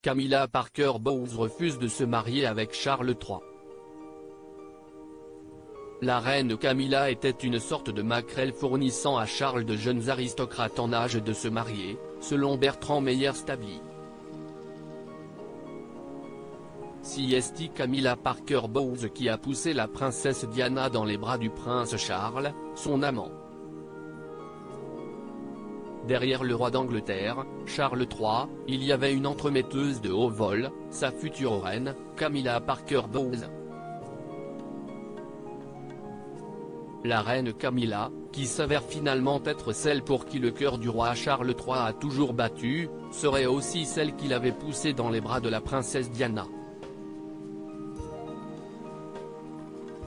Camilla Parker Bowles refuse de se marier avec Charles III. La reine Camilla était une sorte de maquerelle fournissant à Charles de jeunes aristocrates en âge de se marier, selon Bertrand Meyer-Stably. C'est Camilla Parker Bowles qui a poussé la princesse Diana dans les bras du prince Charles, son amant. Derrière le roi d'Angleterre, Charles III, il y avait une entremetteuse de haut vol, sa future reine, Camilla Parker Bowles. La reine Camilla, qui s'avère finalement être celle pour qui le cœur du roi Charles III a toujours battu, serait aussi celle qui l'avait poussé dans les bras de la princesse Diana.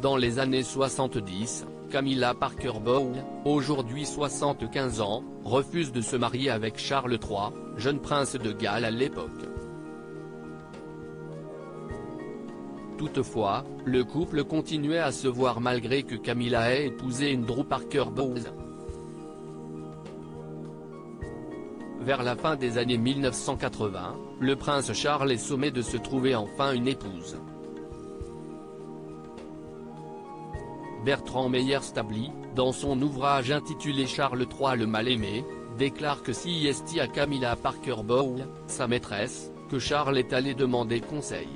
Dans les années 70, Camilla Parker Bowles, aujourd'hui 75 ans, refuse de se marier avec Charles III, jeune prince de Galles à l'époque. Toutefois, le couple continuait à se voir malgré que Camilla ait épousé une Drew Parker Bowles. Vers la fin des années 1980, le prince Charles est sommé de se trouver enfin une épouse. Bertrand Meyer-Stably, dans son ouvrage intitulé Charles III le mal-aimé, déclare que c'est à Camilla Parker Bowles, sa maîtresse, que Charles est allé demander conseil.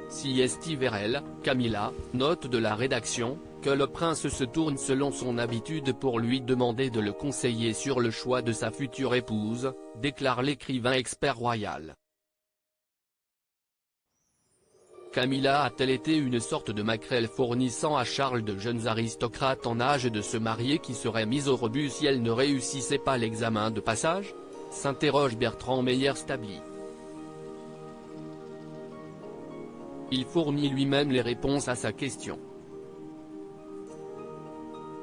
C'est vers elle, Camilla, note de la rédaction, que le prince se tourne selon son habitude pour lui demander de le conseiller sur le choix de sa future épouse, déclare l'écrivain expert royal. Camilla a-t-elle été une sorte de maquerelle fournissant à Charles de jeunes aristocrates en âge de se marier qui seraient mis au rebut si elle ne réussissait pas l'examen de passage ? S'interroge Bertrand Meyer-Stably. Il fournit lui-même les réponses à sa question.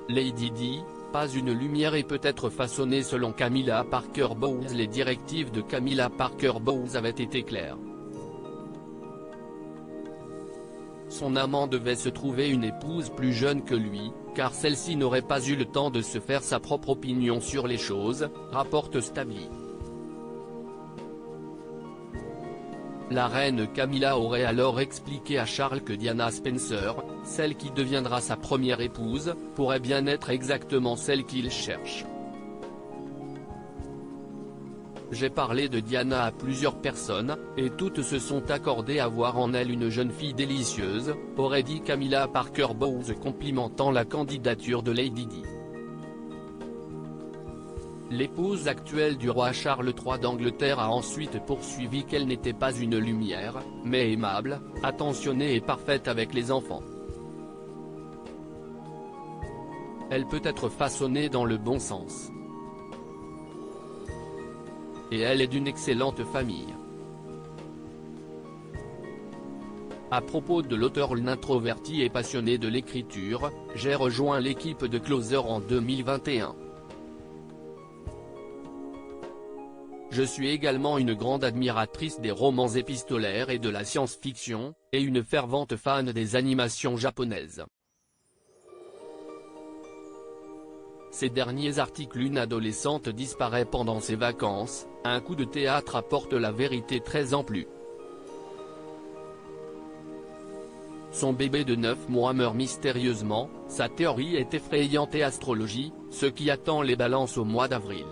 Lady Di, pas une lumière et peut être façonnée selon Camilla Parker Bowles. Les directives de Camilla Parker Bowles avaient été claires. Son amant devait se trouver une épouse plus jeune que lui, car celle-ci n'aurait pas eu le temps de se faire sa propre opinion sur les choses, rapporte Stably. La reine Camilla aurait alors expliqué à Charles que Diana Spencer, celle qui deviendra sa première épouse, pourrait bien être exactement celle qu'il cherche. J'ai parlé de Diana à plusieurs personnes, et toutes se sont accordées à voir en elle une jeune fille délicieuse, aurait dit Camilla Parker Bowles complimentant la candidature de Lady Di. L'épouse actuelle du roi Charles III d'Angleterre a ensuite poursuivi qu'elle n'était pas une lumière, mais aimable, attentionnée et parfaite avec les enfants. Elle peut être façonnée dans le bon sens. Et elle est d'une excellente famille. À propos de l'auteur introverti et passionné de l'écriture, j'ai rejoint l'équipe de Closer en 2021. Je suis également une grande admiratrice des romans épistolaires et de la science-fiction, et une fervente fan des animations japonaises. Ces derniers articles. Une adolescente disparaît pendant ses vacances, un coup de théâtre apporte la vérité 13 ans plus. Son bébé de 9 mois meurt mystérieusement, sa théorie est effrayante et astrologie, ce qui attend les balances au mois d'avril.